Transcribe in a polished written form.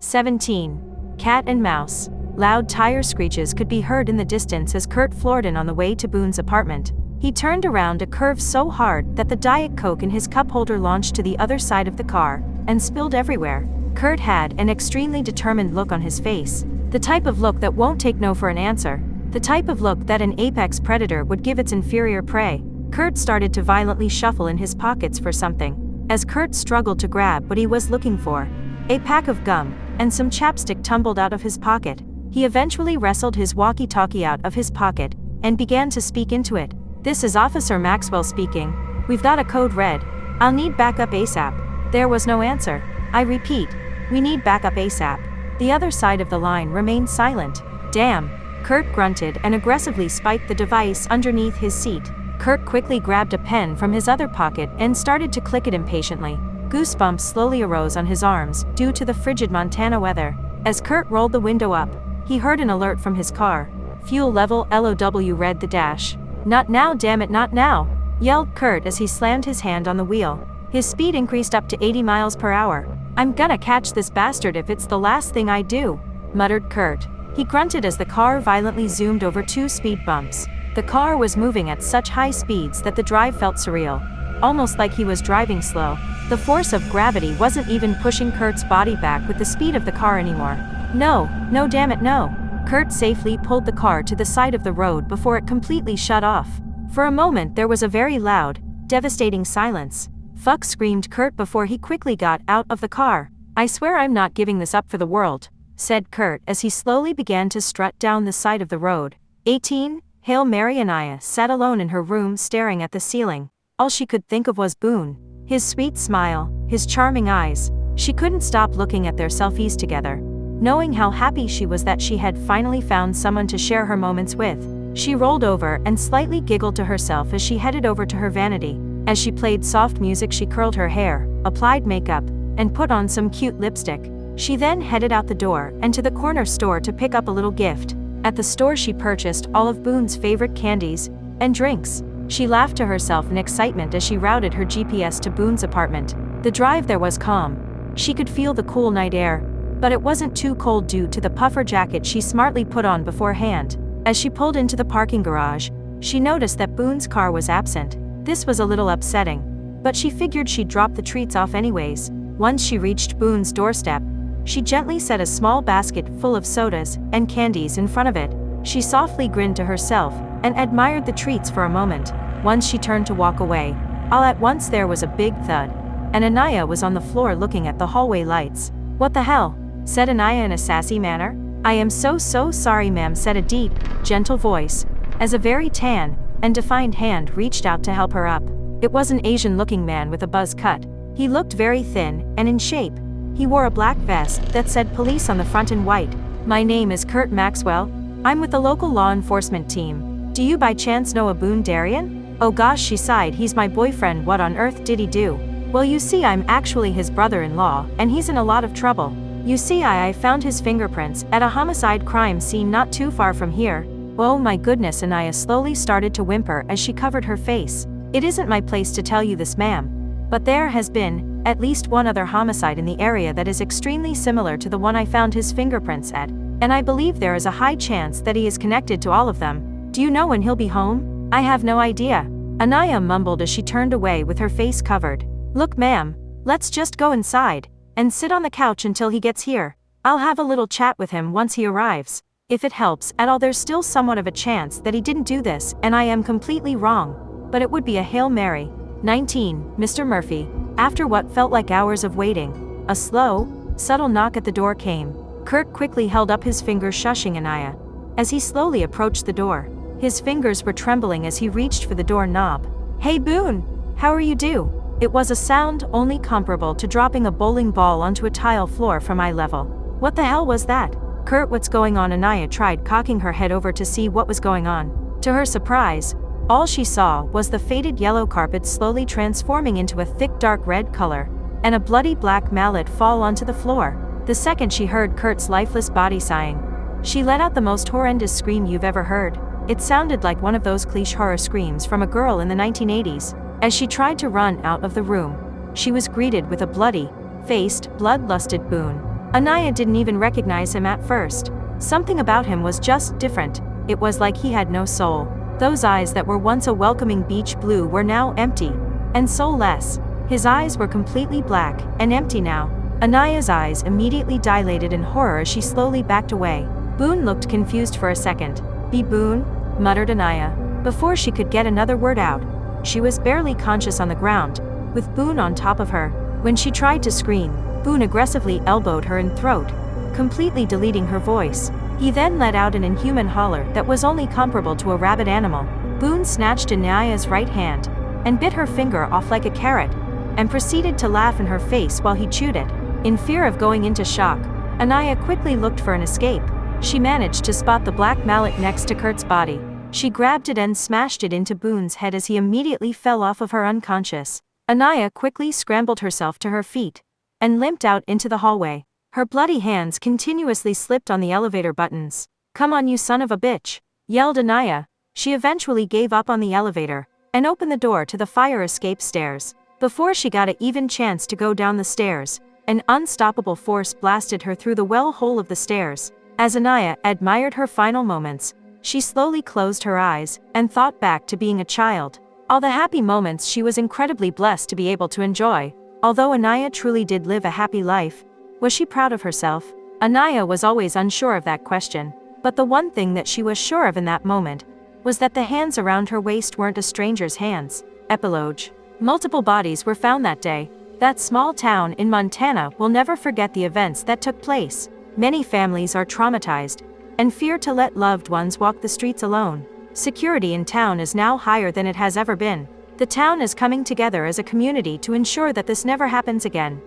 17. Cat and mouse. Loud tire screeches could be heard in the distance as Kurt floored in on the way to Boone's apartment. He turned around a curve so hard that the Diet Coke in his cup holder launched to the other side of the car and spilled everywhere. Kurt had an extremely determined look on his face. The type of look that won't take no for an answer. The type of look that an apex predator would give its inferior prey. Kurt started to violently shuffle in his pockets for something. As Kurt struggled to grab what he was looking for, a pack of gum and some chapstick tumbled out of his pocket. He eventually wrestled his walkie-talkie out of his pocket and began to speak into it. "This is Officer Maxwell speaking. We've got a code red. I'll need backup ASAP." There was no answer. "I repeat, we need backup ASAP." The other side of the line remained silent. "Damn." Kurt grunted and aggressively spiked the device underneath his seat. Kurt quickly grabbed a pen from his other pocket and started to click it impatiently. Goosebumps slowly arose on his arms due to the frigid Montana weather. As Kurt rolled the window up, he heard an alert from his car. "Fuel level LOW, read the dash." "Not now, damn it, not now," yelled Kurt as he slammed his hand on the wheel. His speed increased up to 80 miles per hour. "I'm gonna catch this bastard if it's the last thing I do," muttered Kurt. He grunted as the car violently zoomed over 2 speed bumps. The car was moving at such high speeds that the drive felt surreal, almost like he was driving slow. The force of gravity wasn't even pushing Kurt's body back with the speed of the car anymore. No, damn it, no. Kurt safely pulled the car to the side of the road before it completely shut off. For a moment there was a very loud, devastating silence. "Fuck," screamed Kurt before he quickly got out of the car. "I swear I'm not giving this up for the world," said Kurt as he slowly began to strut down the side of the road. 18. Hail Mary. Anaya sat alone in her room staring at the ceiling. All she could think of was Boone. His sweet smile, his charming eyes. She couldn't stop looking at their selfies together. Knowing how happy she was that she had finally found someone to share her moments with, she rolled over and slightly giggled to herself as she headed over to her vanity. As she played soft music, she curled her hair, applied makeup, and put on some cute lipstick. She then headed out the door and to the corner store to pick up a little gift. At the store she purchased all of Boone's favorite candies and drinks. She laughed to herself in excitement as she routed her GPS to Boone's apartment. The drive there was calm. She could feel the cool night air, but it wasn't too cold due to the puffer jacket she smartly put on beforehand. As she pulled into the parking garage, she noticed that Boone's car was absent. This was a little upsetting, but she figured she'd drop the treats off anyways. Once she reached Boone's doorstep, she gently set a small basket full of sodas and candies in front of it. She softly grinned to herself and admired the treats for a moment. Once she turned to walk away, all at once there was a big thud, and Anaya was on the floor looking at the hallway lights. "What the hell?" said Anaya in a sassy manner. "I am so sorry, ma'am," said a deep, gentle voice, as a very tan and defined hand reached out to help her up. It was an Asian-looking man with a buzz cut. He looked very thin and in shape. He wore a black vest that said police on the front in white. "My name is Kurt Maxwell. I'm with the local law enforcement team. Do you by chance know a Boone Darien?" "Oh gosh," she sighed, "he's my boyfriend. What on earth did he do?" "Well, you see, I'm actually his brother-in-law, and he's in a lot of trouble. You see, I found his fingerprints at a homicide crime scene not too far from here." "Oh my goodness," Anaya slowly started to whimper as she covered her face. "It isn't my place to tell you this, ma'am, but there has been at least one other homicide in the area that is extremely similar to the one I found his fingerprints at, and I believe there is a high chance that he is connected to all of them. Do you know when he'll be home?" "I have no idea," Anaya mumbled as she turned away with her face covered. "Look, ma'am, let's just go inside and sit on the couch until he gets here. I'll have a little chat with him once he arrives. If it helps at all, there's still somewhat of a chance that he didn't do this and I am completely wrong, but it would be a Hail Mary." 19. Mr. Murphy. After what felt like hours of waiting, a slow, subtle knock at the door came. Kurt quickly held up his finger, shushing Anaya. As he slowly approached the door, his fingers were trembling as he reached for the door knob. "Hey Boone, how are you do?" It was a sound only comparable to dropping a bowling ball onto a tile floor from eye level. "What the hell was that?" "Kurt, what's going on?" Anaya tried cocking her head over to see what was going on. To her surprise, all she saw was the faded yellow carpet slowly transforming into a thick dark red color, and a bloody black mallet fall onto the floor. The second she heard Kurt's lifeless body sighing, she let out the most horrendous scream you've ever heard. It sounded like one of those cliché horror screams from a girl in the 1980s. As she tried to run out of the room, she was greeted with a bloody-faced, bloodlusted Boone. Anaya didn't even recognize him at first. Something about him was just different. It was like he had no soul. Those eyes that were once a welcoming beach blue were now empty and soulless. His eyes were completely black and empty now. Anaya's eyes immediately dilated in horror as she slowly backed away. Boone looked confused for a second. "Be Boone?" muttered Anaya. Before she could get another word out, she was barely conscious on the ground, with Boone on top of her. When she tried to scream, Boone aggressively elbowed her in throat, completely deleting her voice. He then let out an inhuman holler that was only comparable to a rabid animal. Boone snatched Anaya's right hand and bit her finger off like a carrot, and proceeded to laugh in her face while he chewed it. In fear of going into shock, Anaya quickly looked for an escape. She managed to spot the black mallet next to Kurt's body. She grabbed it and smashed it into Boone's head as he immediately fell off of her unconscious. Anaya quickly scrambled herself to her feet and limped out into the hallway. Her bloody hands continuously slipped on the elevator buttons. "Come on, you son of a bitch," yelled Anaya. She eventually gave up on the elevator and opened the door to the fire escape stairs. Before she got an even chance to go down the stairs, an unstoppable force blasted her through the well hole of the stairs. As Anaya admired her final moments, she slowly closed her eyes and thought back to being a child. All the happy moments she was incredibly blessed to be able to enjoy. Although Anaya truly did live a happy life, was she proud of herself? Anaya was always unsure of that question, but the one thing that she was sure of in that moment was that the hands around her waist weren't a stranger's hands. Epilogue. Multiple bodies were found that day. That small town in Montana will never forget the events that took place. Many families are traumatized and fear to let loved ones walk the streets alone. Security in town is now higher than it has ever been. The town is coming together as a community to ensure that this never happens again.